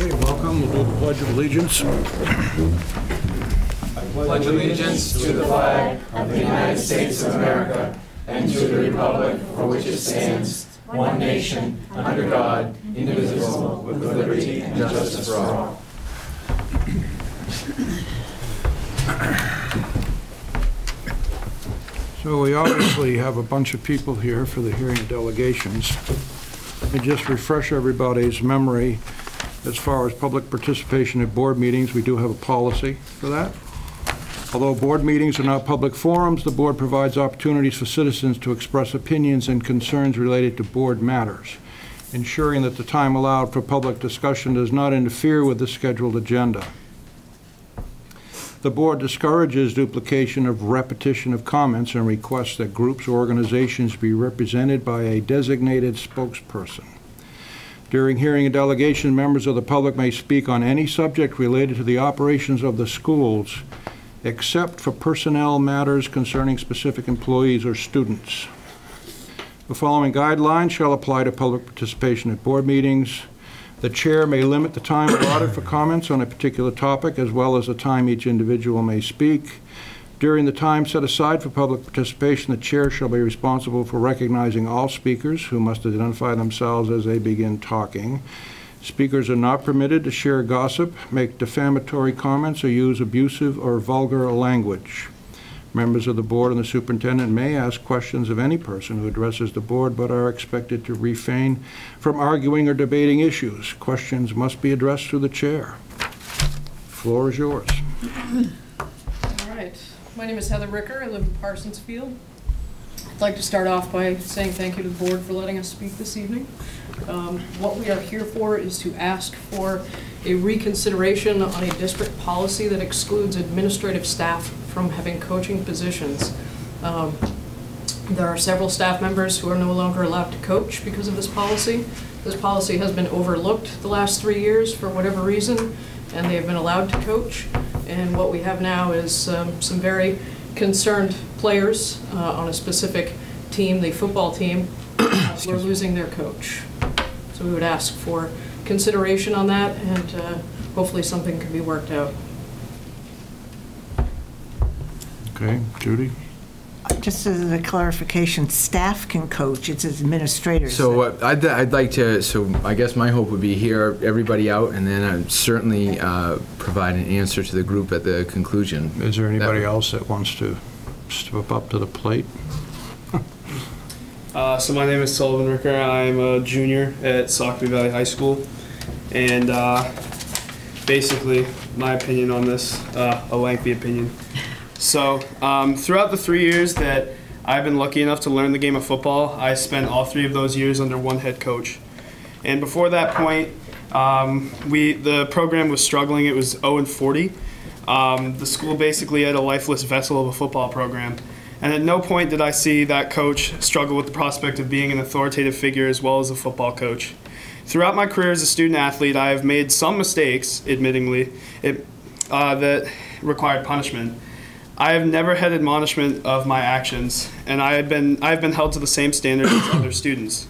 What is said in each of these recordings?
Okay, welcome. We'll do the Pledge of Allegiance. I pledge allegiance to the flag of the United States of America and to the republic for which it stands, one nation, under God, indivisible, with liberty and justice for all. So we obviously have a bunch of people here for the hearing of delegations. Let me just refresh everybody's memory. As far as public participation at board meetings, we do have a policy for that. Although board meetings are not public forums, the board provides opportunities for citizens to express opinions and concerns related to board matters, ensuring that the time allowed for public discussion does not interfere with the scheduled agenda. The board discourages duplication of repetition of comments and requests that groups or organizations be represented by a designated spokesperson. During hearing and delegation, members of the public may speak on any subject related to the operations of the schools, except for personnel matters concerning specific employees or students. The following guidelines shall apply to public participation at board meetings. The chair may limit the time allotted for comments on a particular topic, as well as the time each individual may speak. During the time set aside for public participation, the chair shall be responsible for recognizing all speakers, who must identify themselves as they begin talking. Speakers are not permitted to share gossip, make defamatory comments, or use abusive or vulgar language. Members of the board and the superintendent may ask questions of any person who addresses the board, but are expected to refrain from arguing or debating issues. Questions must be addressed through the chair. Floor is yours. All right. My name is Heather Ricker. I live in Parsonsfield. I'd like to start off by saying thank you to the board for letting us speak this evening. What we are here for is to ask for a reconsideration on a district policy that excludes administrative staff from having coaching positions. There are several staff members who are no longer allowed to coach because of this policy. This policy has been overlooked the last 3 years for whatever reason, and they have been allowed to coach. And what we have now is some very concerned players on a specific team, the football team, who are losing their coach. So we would ask for consideration on that, and hopefully something can be worked out. Okay, Judy? Just as a clarification, staff can coach, it's administrators. So I'd like to, so I guess my hope would be hear everybody out and then I'd certainly provide an answer to the group at the conclusion. Is there anybody else that wants to step up to the plate? So my name is Sullivan Ricker. I'm a junior at Sacopee Valley High School. And basically, my opinion on this, a lengthy opinion. So throughout the 3 years that I've been lucky enough to learn the game of football, I spent all 3 of those years under one head coach. And before that point, the program was struggling. It was 0-40. The school basically had a lifeless vessel of a football program. And at no point did I see that coach struggle with the prospect of being an authoritative figure as well as a football coach. Throughout my career as a student athlete, I have made some mistakes, admittingly, that required punishment. I have never had admonishment of my actions, and I've been held to the same standards as other students.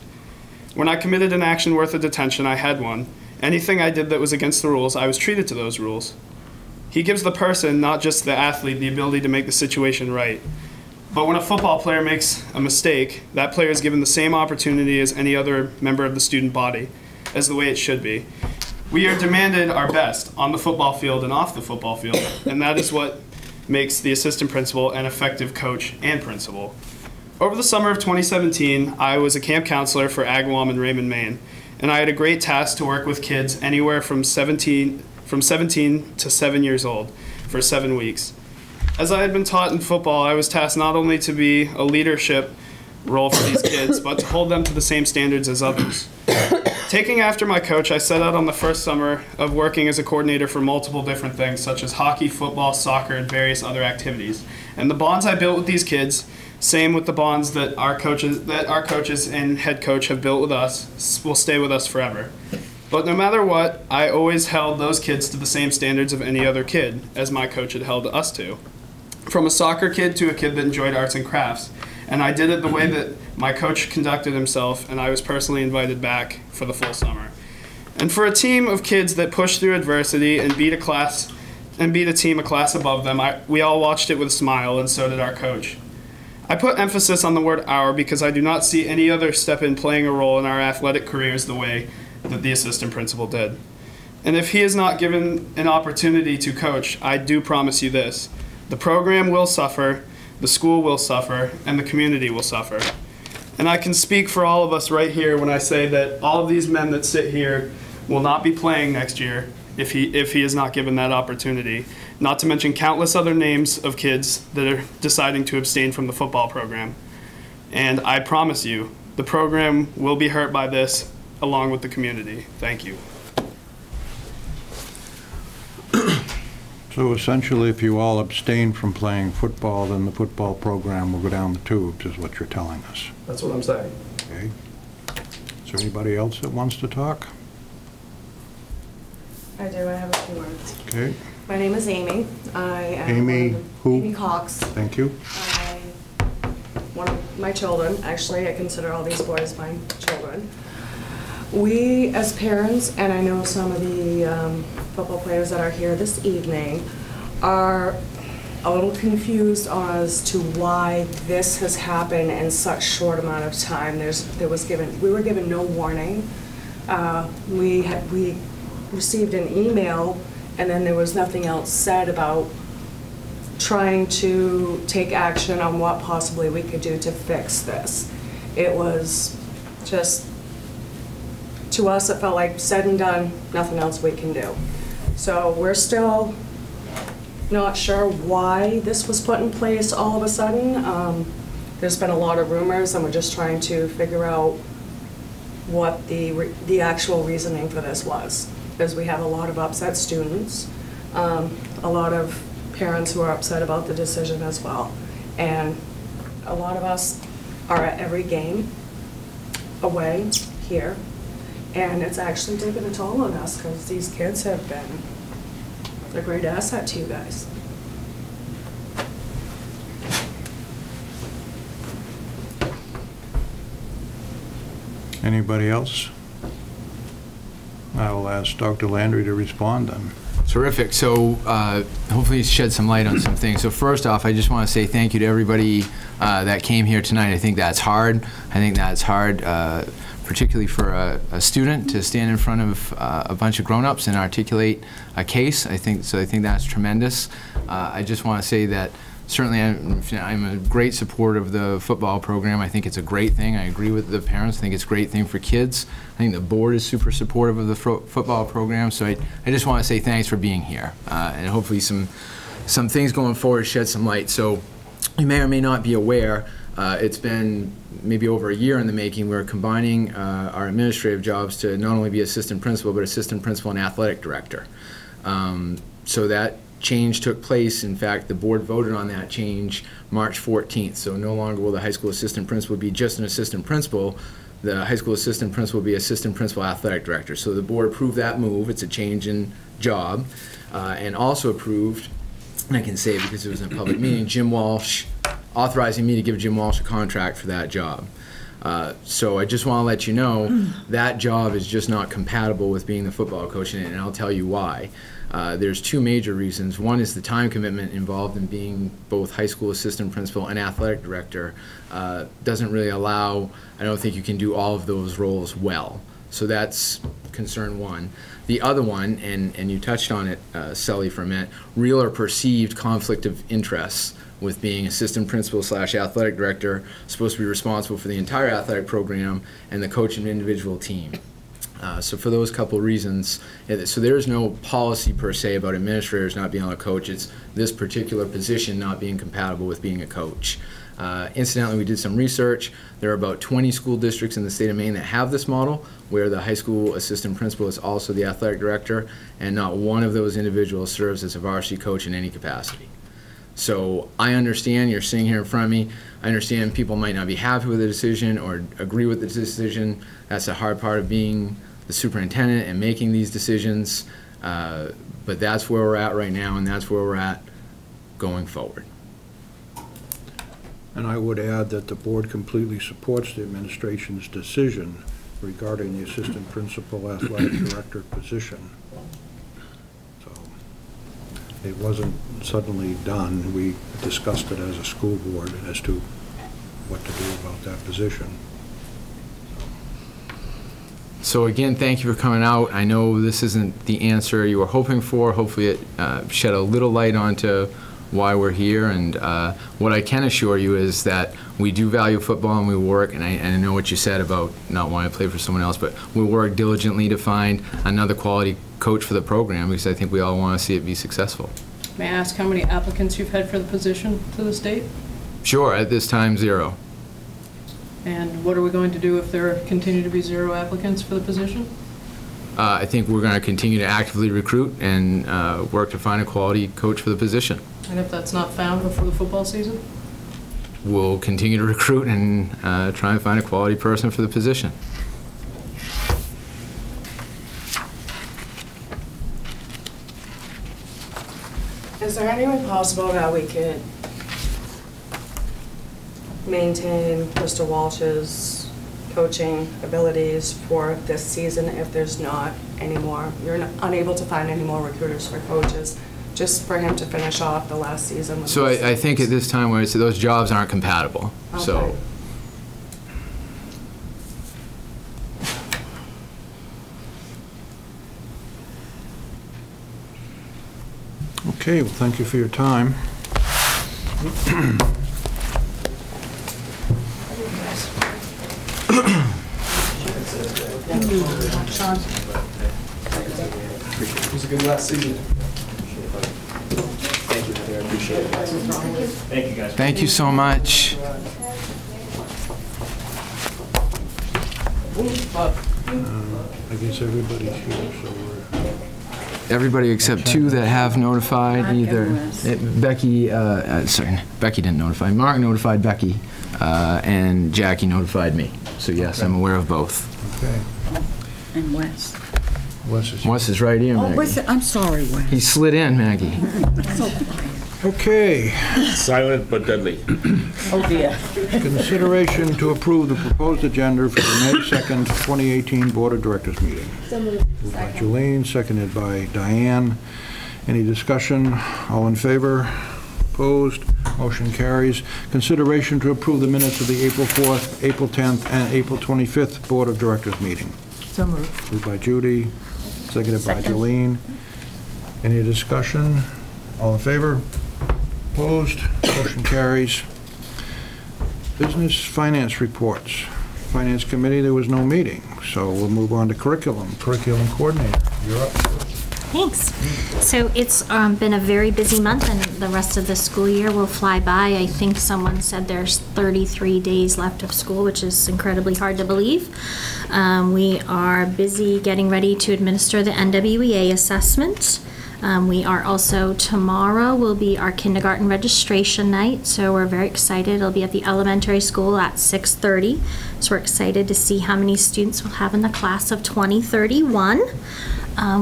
When I committed an action worth of detention, I had one. Anything I did that was against the rules, I was treated to those rules. He gives the person, not just the athlete, the ability to make the situation right. But when a football player makes a mistake, that player is given the same opportunity as any other member of the student body, as the way it should be. We are demanded our best on the football field and off the football field, and that is what makes the assistant principal an effective coach and principal. Over the summer of 2017, I was a camp counselor for Agawam in Raymond, Maine, and I had a great task to work with kids anywhere from 17 to 7 years old for 7 weeks. As I had been taught in football, I was tasked not only to be a leadership role for these kids, but to hold them to the same standards as others. Taking after my coach, I set out on the first summer of working as a coordinator for multiple different things, such as hockey, football, soccer, and various other activities. And the bonds I built with these kids, same with the bonds that our coaches and head coach have built with us, will stay with us forever. But no matter what, I always held those kids to the same standards of any other kid, as my coach had held us to. From a soccer kid to a kid that enjoyed arts and crafts. And I did it the way that my coach conducted himself, and I was personally invited back for the full summer. And for a team of kids that push through adversity and beat a team a class above them, we all watched it with a smile, and so did our coach. I put emphasis on the word "our" because I do not see any other step-in playing a role in our athletic careers the way that the assistant principal did. And if he is not given an opportunity to coach, I do promise you this: the program will suffer, the school will suffer, and the community will suffer. And I can speak for all of us right here when I say that all of these men that sit here will not be playing next year if he is not given that opportunity. Not to mention countless other names of kids that are deciding to abstain from the football program. And I promise you, the program will be hurt by this, along with the community. Thank you. So essentially, if you all abstain from playing football, then the football program will go down the tubes, is what you're telling us. That's what I'm saying. Okay. Is there anybody else that wants to talk? I do. I have a few words. Okay. My name is Amy. I am Amy who? Amy Cox. Thank you. One of my children. Actually, I consider all these boys my children. We, as parents, and I know some of the football players that are here this evening, are a little confused as to why this has happened in such short amount of time. We were given no warning. We received an email, and then there was nothing else said about trying to take action on what possibly we could do to fix this. It was just, to us, it felt like said and done, nothing else we can do. So we're still not sure why this was put in place all of a sudden. There's been a lot of rumors, and we're just trying to figure out what the actual reasoning for this was. Because we have a lot of upset students, a lot of parents who are upset about the decision as well. And a lot of us are at every game away here. And it's actually taken a toll on us because these kids have been a great asset to you guys. Anybody else? I will ask Dr. Landry to respond then. Terrific. So hopefully shed some light on some things. So first off, I just want to say thank you to everybody that came here tonight. I think that's hard. Particularly for a student to stand in front of a bunch of grown-ups and articulate a case. I think that's tremendous. I just want to say that certainly I'm a great supporter of the football program. I think it's a great thing. I agree with the parents. I think it's a great thing for kids. I think the board is super supportive of the football program. So I just want to say thanks for being here. And hopefully some things going forward shed some light. So you may or may not be aware, it's been maybe over a year in the making. We're combining our administrative jobs to not only be assistant principal, but assistant principal and athletic director. So that change took place. In fact, the board voted on that change March 14th. So no longer will the high school assistant principal be just an assistant principal. The high school assistant principal will be assistant principal athletic director. So the board approved that move. It's a change in job. And also approved, and I can say it because it was in a public meeting, Jim Walsh, authorizing me to give Jim Walsh a contract for that job. So I just want to let you know that job is just not compatible with being the football coach, and I'll tell you why. There's two major reasons. One is the time commitment involved in being both high school assistant principal and athletic director doesn't really allow, I don't think you can do all of those roles well. So that's concern one. The other one, and you touched on it, Sully, for a minute, real or perceived conflict of interests with being assistant principal / athletic director, supposed to be responsible for the entire athletic program and the coach and individual team. So for those couple reasons, so there is no policy per se about administrators not being able to coach. It's this particular position not being compatible with being a coach. Incidentally, we did some research. There are about 20 school districts in the state of Maine that have this model, where the high school assistant principal is also the athletic director, and not one of those individuals serves as a varsity coach in any capacity. So I understand you're sitting here in front of me. I understand people might not be happy with the decision or agree with the decision. That's the hard part of being the superintendent and making these decisions. But that's where we're at right now, and that's where we're at going forward. And I would add that the board completely supports the administration's decision regarding the assistant principal athletic director position. So it wasn't suddenly done. We discussed it as a school board as to what to do about that position. So again, thank you for coming out. I know this isn't the answer you were hoping for. Hopefully it shed a little light onto why we're here, and what I can assure you is that we do value football and we work, and I know what you said about not wanting to play for someone else, but we work diligently to find another quality coach for the program, because I think we all want to see it be successful. May I ask how many applicants you've had for the position to this date? Sure, at this time, 0. And what are we going to do if there continue to be 0 applicants for the position? I think we're going to continue to actively recruit and work to find a quality coach for the position. And if that's not found before the football season? We'll continue to recruit and try and find a quality person for the position. Is there any way possible that we could maintain Mr. Walsh's coaching abilities for this season if there's not any more, you're unable to find any more recruiters for coaches, just for him to finish off the last season? With So I think at this time, where those jobs aren't compatible. Okay. So. Okay, well, thank you for your time. It was a good last season. Thank you, Heather. I appreciate it. Thank you, guys. Thank you so much. I guess everybody's here, so we're... Everybody except 2 that have notified, Mark and either Wes. Becky, sorry, Becky didn't notify. Mark notified Becky, and Jackie notified me. So yes, Okay. I'm aware of both. Okay. And Wes. Wes is here. Wes is right here, Oh, Maggie. Wes, I'm sorry, Wes. He slid in, Maggie. So quiet. Okay. Silent but deadly. Oh, dear. Consideration to approve the proposed agenda for the May 2nd, 2018 Board of Directors meeting. Moved by Jolene, seconded by Diane. Any discussion? All in favor? Opposed? Motion carries. Consideration to approve the minutes of the April 4th, April 10th, and April 25th Board of Directors meeting. So moved. Moved by Judy, seconded by Jolene. Any discussion? All in favor? Opposed? Motion carries. Business finance reports. Finance Committee, there was no meeting, so we'll move on to curriculum. Curriculum coordinator, you're up. Thanks. So it's been a very busy month, and the rest of the school year will fly by. I think someone said there's 33 days left of school, which is incredibly hard to believe. We are busy getting ready to administer the NWEA assessment. We are also, tomorrow will be our kindergarten registration night, so we're very excited. It'll be at the elementary school at 6:30. So we're excited to see how many students we'll have in the class of 2031.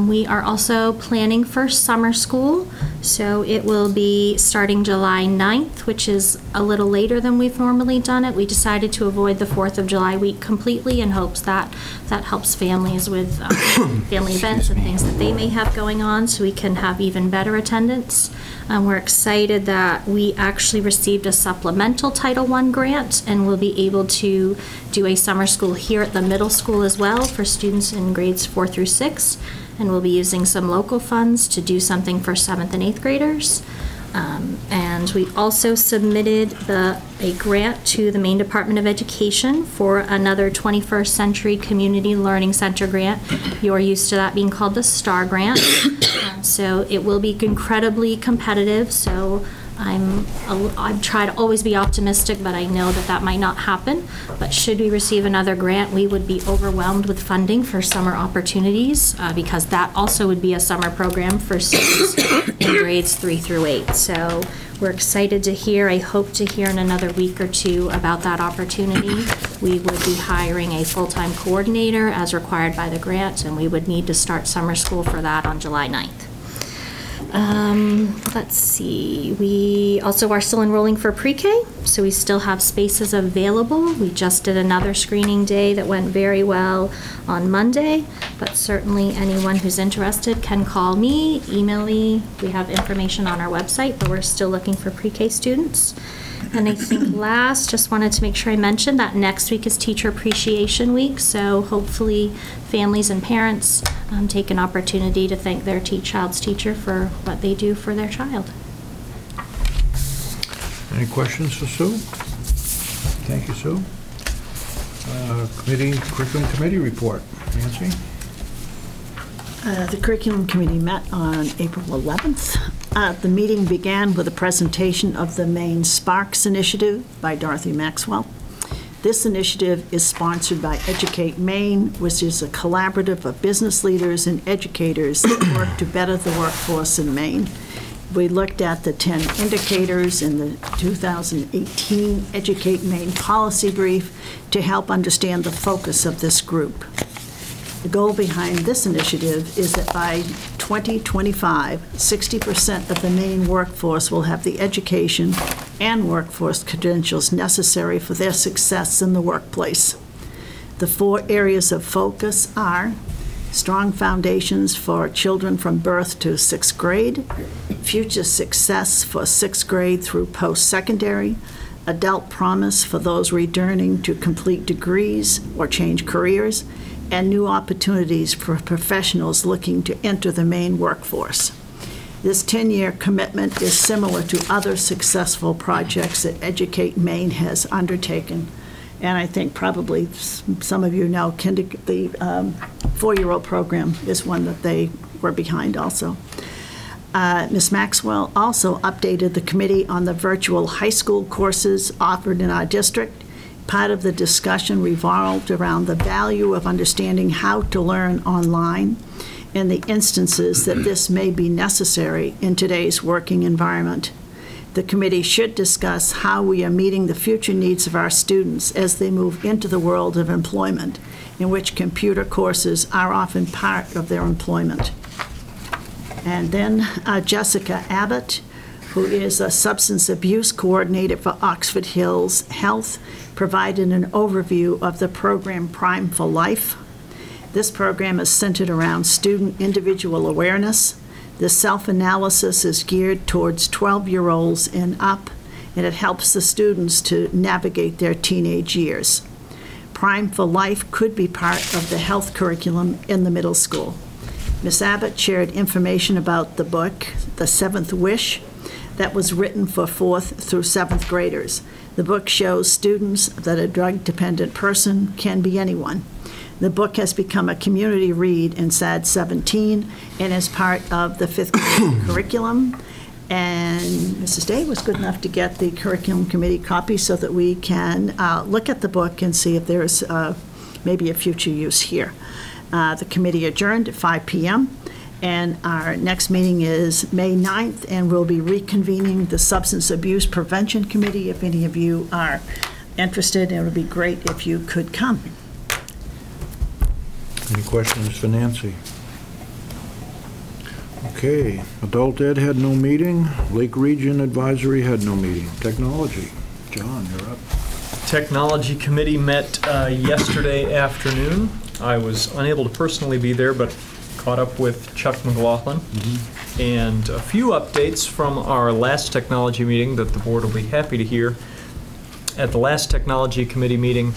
We are also planning for summer school, so it will be starting July 9th, which is a little later than we've normally done it. We decided to avoid the 4th of July week completely in hopes that that helps families with family events and things that they may have going on, so we can have even better attendance. We're excited that we actually received a supplemental Title I grant, and we'll be able to do a summer school here at the middle school as well for students in grades 4 through 6. And we'll be using some local funds to do something for 7th and 8th graders. And we also submitted a grant to the Maine Department of Education for another 21st Century Community Learning Center grant. You're used to that being called the STAR grant. So it will be incredibly competitive. So I try to always be optimistic, but I know that that might not happen. But should we receive another grant, we would be overwhelmed with funding for summer opportunities, because that also would be a summer program for students in grades 3 through 8. So we're excited to hear. I hope to hear in another week or 2 about that opportunity. We would be hiring a full-time coordinator as required by the grant, and we would need to start summer school for that on July 9th. Let's see, we also are still enrolling for pre-K, so we still have spaces available. We just did another screening day that went very well on Monday, but certainly anyone who's interested can call me, email me. We have information on our website, but we're still looking for pre-K students. And I think last, just wanted to make sure I mentioned that next week is Teacher Appreciation Week, so hopefully families and parents take an opportunity to thank their child's teacher for what they do for their child. Any questions for Sue? Thank you, Sue. Curriculum Committee report. Nancy? The Curriculum Committee met on April 11th. The meeting began with a presentation of the Maine Sparks Initiative by Dorothy Maxwell. This initiative is sponsored by Educate Maine, which is a collaborative of business leaders and educators that work to better the workforce in Maine. We looked at the 10 indicators in the 2018 Educate Maine policy brief to help understand the focus of this group. The goal behind this initiative is that by 2025, 60% of the Maine workforce will have the education and workforce credentials necessary for their success in the workplace. The 4 areas of focus are strong foundations for children from birth to 6th grade, future success for 6th grade through post-secondary, adult promise for those returning to complete degrees or change careers, and new opportunities for professionals looking to enter the Maine workforce. This 10-year commitment is similar to other successful projects that Educate Maine has undertaken. And I think probably some of you know the 4-year-old program is one that they were behind also. Ms. Maxwell also updated the committee on the virtual high school courses offered in our district. Part of the discussion revolved around the value of understanding how to learn online and the instances that this may be necessary in today's working environment. The committee should discuss how we are meeting the future needs of our students as they move into the world of employment, in which computer courses are often part of their employment. And then Jessica Abbott, who is a substance abuse coordinator for Oxford Hills Health, provided an overview of the program Prime for Life. This program is centered around student individual awareness. The self-analysis is geared towards 12-year-olds and up, and it helps the students to navigate their teenage years. Prime for Life could be part of the health curriculum in the middle school. Ms. Abbott shared information about the book, The Seventh Wish, that was written for 4th through 7th graders. The book shows students that a drug-dependent person can be anyone. The book has become a community read in SAD 17 and is part of the 5th grade curriculum. And Mrs. Day was good enough to get the curriculum committee copy so that we can look at the book and see if there's maybe a future use here. The committee adjourned at 5 p.m. And our next meeting is May 9th, and we'll be reconvening the Substance Abuse Prevention Committee. If any of you are interested, it would be great if you could come. Any questions for Nancy? Okay, Adult Ed had no meeting. Lake Region Advisory had no meeting. Technology, John, you're up. Technology Committee met yesterday afternoon. I was unable to personally be there, but caught up with Chuck McLaughlin, and a few updates from our last technology meeting that the board will be happy to hear. At the last Technology Committee meeting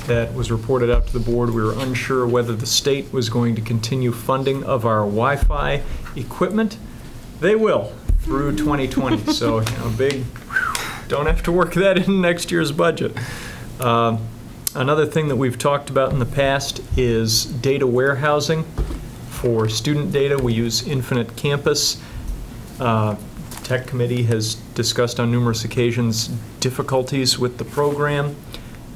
that was reported out to the board, we were unsure whether the state was going to continue funding of our Wi-Fi equipment. They will through 2020, so big, don't have to work that in next year's budget. Another thing that we've talked about in the past is data warehousing. For student data, we use Infinite Campus. Tech Committee has discussed on numerous occasions difficulties with the program.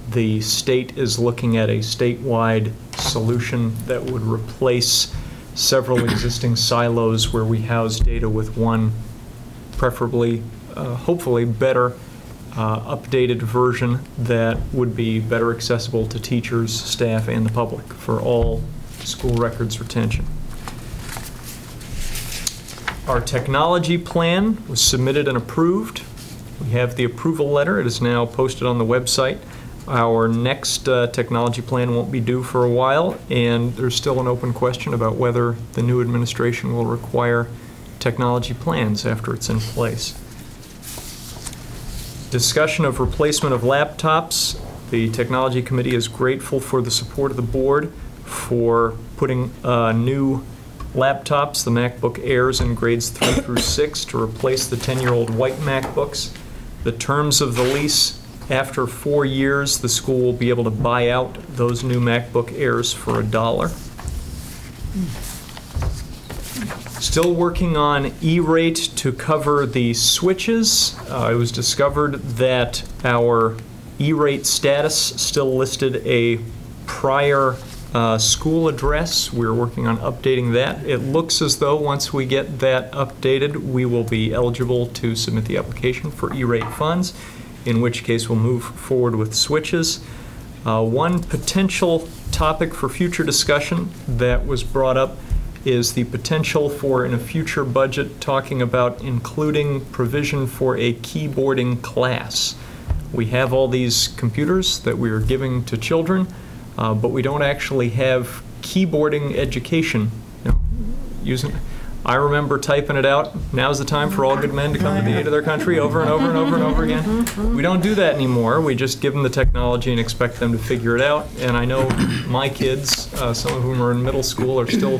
The state is looking at a statewide solution that would replace several existing silos where we house data with one, preferably, hopefully better updated version that would be better accessible to teachers, staff, and the public for all school records retention. Our technology plan was submitted and approved. We have the approval letter. It is now posted on the website. Our next technology plan won't be due for a while, and there's still an open question about whether the new administration will require technology plans after it's in place. Discussion of replacement of laptops. The Technology Committee is grateful for the support of the board for putting new laptops, the MacBook Airs in grades 3 through 6, to replace the 10-year-old white MacBooks. The terms of the lease: after 4 years, the school will be able to buy out those new MacBook Airs for $1. Still working on E-rate to cover the switches. It was discovered that our E-rate status still listed a prior school address. We're working on updating that. It looks as though once we get that updated, we will be eligible to submit the application for E-rate funds, in which case we'll move forward with switches. One potential topic for future discussion that was brought up is the potential for, in a future budget, talking about including provision for a keyboarding class. We have all these computers that we are giving to children, but we don't actually have keyboarding education. I remember typing it out. Now's the time for all good men to come to the aid of their country, over and over and over and over again. We don't do that anymore. We just give them the technology and expect them to figure it out. And I know my kids, some of whom are in middle school, are still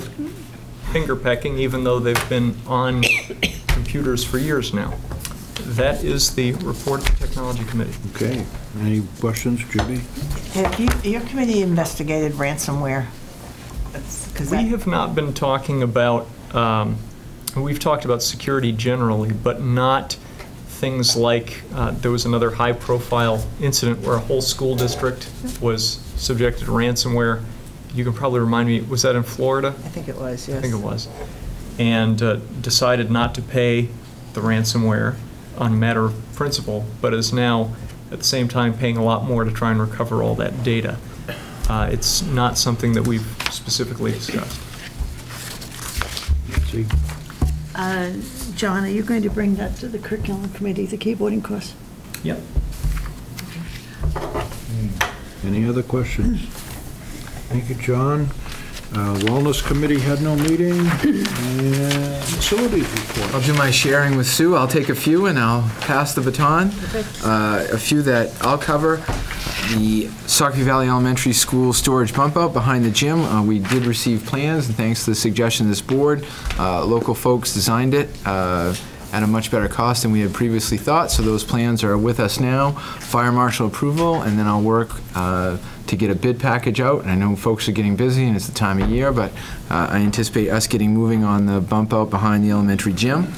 finger pecking, even though they've been on computers for years now. That is the report of the Technology Committee. Okay. Any questions, Judy? Have your committee investigated ransomware? We have not been talking about, we've talked about security generally, but not things like, there was another high-profile incident where a whole school district was subjected to ransomware. You can probably remind me, was that in Florida? I think it was, yes. I think it was. And decided not to pay the ransomware on a matter of principle, but is now at the same time paying a lot more to try and recover all that data. It's not something that we've specifically discussed. See. John, are you going to bring that to the curriculum committee, the keyboarding course? Yep. Any other questions? Thank you, John. Wellness Committee had no meeting. And facilities report. I'll do my sharing with Sue. I'll take a few and I'll pass the baton. A few that I'll cover. The Sacopee Valley Elementary School storage bump out behind the gym. We did receive plans, and thanks to the suggestion of this board, local folks designed it at a much better cost than we had previously thought. So those plans are with us now. Fire marshal approval, and then I'll work to get a bid package out. And I know folks are getting busy and it's the time of year, but I anticipate us getting moving on the bump out behind the elementary gym.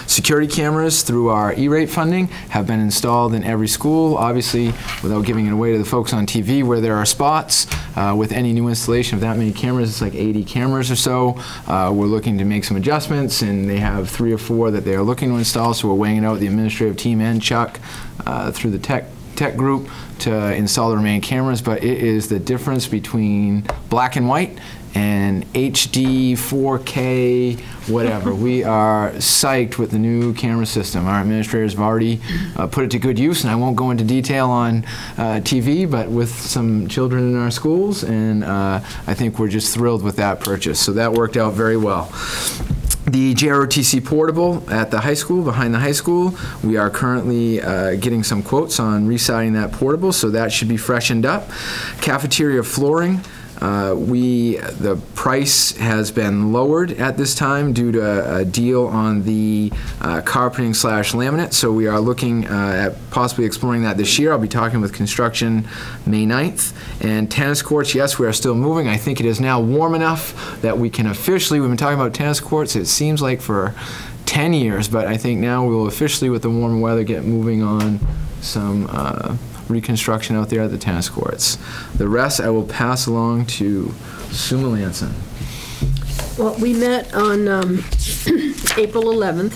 Security cameras through our E-rate funding have been installed in every school, obviously without giving it away to the folks on TV where there are spots. With any new installation of that many cameras, it's like 80 cameras or so. We're looking to make some adjustments, and they have 3 or 4 that they are looking to install, so we're weighing it out with the administrative team and Chuck through the tech group to install the remaining cameras. But it is the difference between black and white and HD, 4K, whatever. We are psyched with the new camera system. Our administrators have already put it to good use, and I won't go into detail on TV, but with some children in our schools, and I think we're just thrilled with that purchase. So that worked out very well. The JROTC portable at the high school, behind the high school, we are currently getting some quotes on residing that portable, so that should be freshened up. Cafeteria flooring. The price has been lowered at this time due to a deal on the carpeting / laminate, so we are looking at possibly exploring that this year. I'll be talking with construction May 9th. And tennis courts, yes, we are still moving. I think it is now warm enough that we can officially, we've been talking about tennis courts, it seems like for 10 years, but I think now we will officially, with the warmer weather, get moving on some reconstruction out there at the tennis courts. The rest I will pass along to Sue Melanson. Well, we met on April 11th.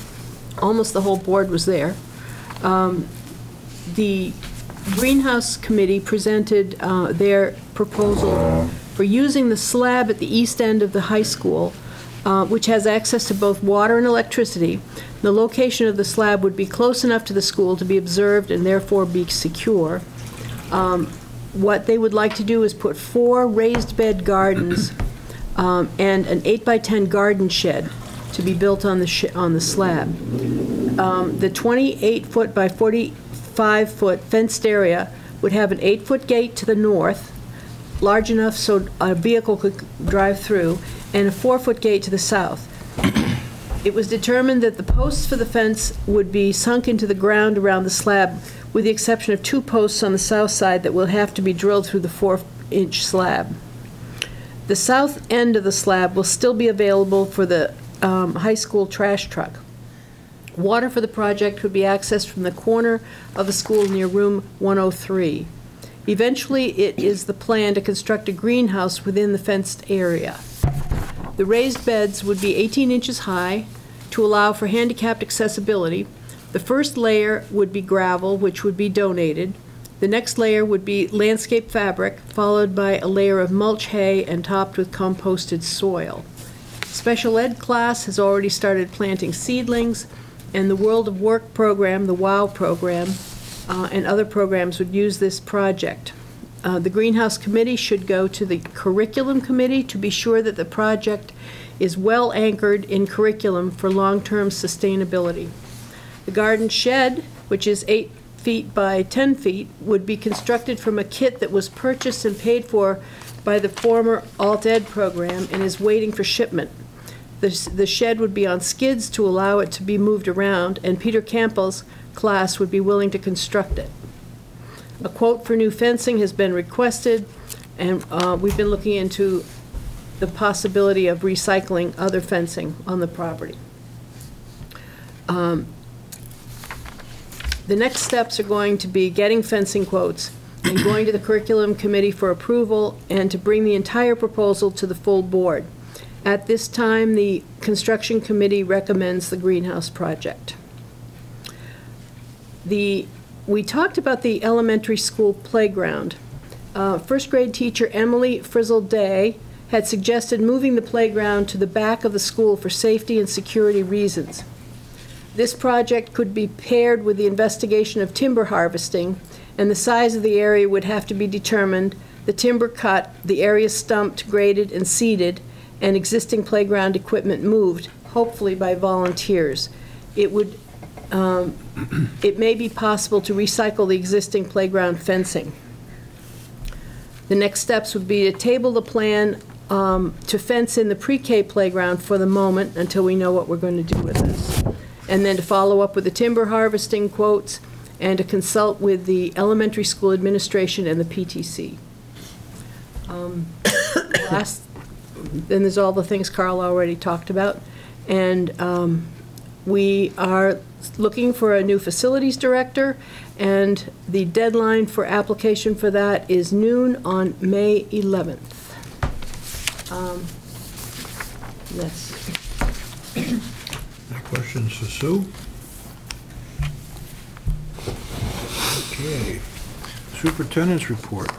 Almost the whole board was there. The Greenhouse Committee presented their proposal for using the slab at the east end of the high school which has access to both water and electricity. The location of the slab would be close enough to the school to be observed and therefore be secure. What they would like to do is put 4 raised bed gardens and an 8x10 garden shed to be built on the slab. The 28-foot by 45-foot fenced area would have an 8-foot gate to the north, large enough so a vehicle could drive through, and a 4-foot gate to the south. It was determined that the posts for the fence would be sunk into the ground around the slab, with the exception of 2 posts on the south side that will have to be drilled through the 4-inch slab. The south end of the slab will still be available for the high school trash truck. Water for the project would be accessed from the corner of the school near room 103. Eventually, it is the plan to construct a greenhouse within the fenced area. The raised beds would be 18 inches high to allow for handicapped accessibility. The first layer would be gravel, which would be donated. The next layer would be landscape fabric, followed by a layer of mulch hay and topped with composted soil. Special ed class has already started planting seedlings, and the World of Work program, the WOW program, and other programs would use this project. The Greenhouse Committee should go to the Curriculum Committee to be sure that the project is well anchored in curriculum for long-term sustainability. The garden shed, which is 8 feet by 10 feet, would be constructed from a kit that was purchased and paid for by the former Alt-Ed program and is waiting for shipment. The shed would be on skids to allow it to be moved around, and Peter Campbell's class would be willing to construct it. A quote for new fencing has been requested, and we've been looking into the possibility of recycling other fencing on the property. The next steps are going to be getting fencing quotes and going to the Curriculum Committee for approval and to bring the entire proposal to the full board. At this time, the Construction Committee recommends the greenhouse project. We talked about the elementary school playground. First grade teacher Emily Frizzle-Day had suggested moving the playground to the back of the school for safety and security reasons. This project could be paired with the investigation of timber harvesting, and the size of the area would have to be determined, the timber cut, the area stumped, graded, and seeded, and existing playground equipment moved, hopefully by volunteers. It may be possible to recycle the existing playground fencing. The next steps would be to table the plan to fence in the pre-K playground for the moment until we know what we're going to do with this. And then to follow up with the timber harvesting quotes and to consult with the elementary school administration and the PTC. Then there's all the things Carl already talked about. And we are looking for a new facilities director, and the deadline for application for that is noon on May 11th. Any questions for Sue? Okay. Superintendent's report.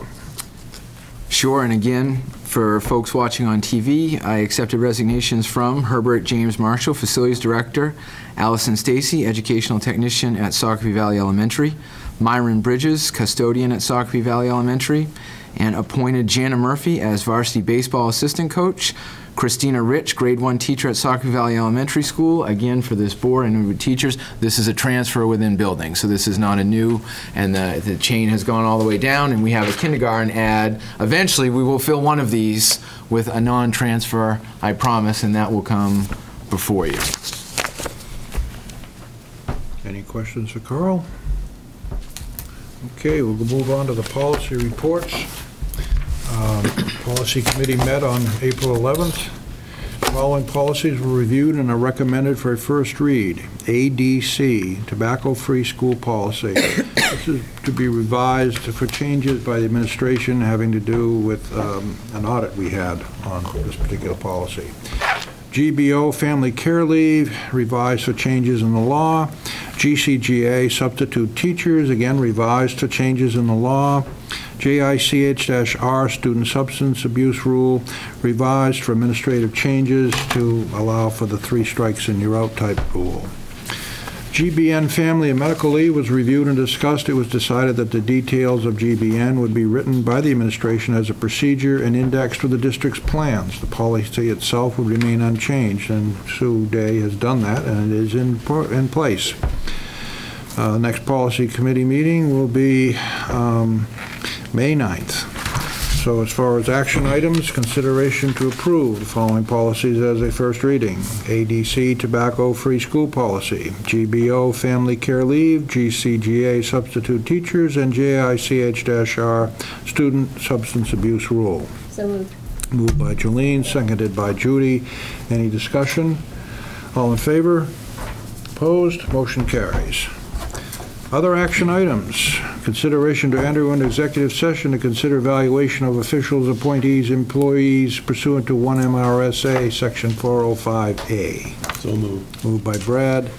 Sure, and again, for folks watching on TV, I accepted resignations from Herbert James Marshall, Facilities Director, Allison Stacy, Educational Technician at Sacopee Valley Elementary, Myron Bridges, Custodian at Sacopee Valley Elementary, and appointed Jana Murphy as Varsity Baseball Assistant Coach, Christina Rich, Grade 1 teacher at Sacopee Valley Elementary School. Again, for this board and with teachers, this is a transfer within buildings, so this is not a new, and the chain has gone all the way down, and we have a kindergarten ad. Eventually, we will fill one of these with a non-transfer, I promise, and that will come before you. Any questions for Carl? Okay, we'll move on to the policy reports. Policy Committee met on April 11th. The following policies were reviewed and are recommended for a first read. ADC, Tobacco-Free School Policy. This is to be revised for changes by the administration having to do with an audit we had on this particular policy. GBO, Family Care Leave, revised for changes in the law. GCGA, substitute teachers, again revised to changes in the law. JICH-R, student substance abuse rule, revised for administrative changes to allow for the 3 strikes and you're out type rule. GBN family and medical leave was reviewed and discussed. It was decided that the details of GBN would be written by the administration as a procedure and indexed with the district's plans. The policy itself would remain unchanged, and Sue Day has done that, and it is in place. Next policy committee meeting will be May 9th. So as far as action items, consideration to approve the following policies as a first reading. ADC tobacco-free school policy, GBO family care leave, GCGA substitute teachers, and JICH-R student substance abuse rule. So moved. Moved by Jolene, seconded by Judy. Any discussion? All in favor? Opposed? Motion carries. Other action items. Consideration to enter into executive session to consider evaluation of officials, appointees, employees pursuant to 1 MRSA, Section 405A. So moved. Moved by Brad.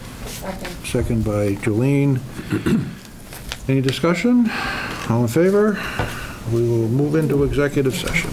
Second by Jolene. Any discussion? All in favor? We will move into executive session.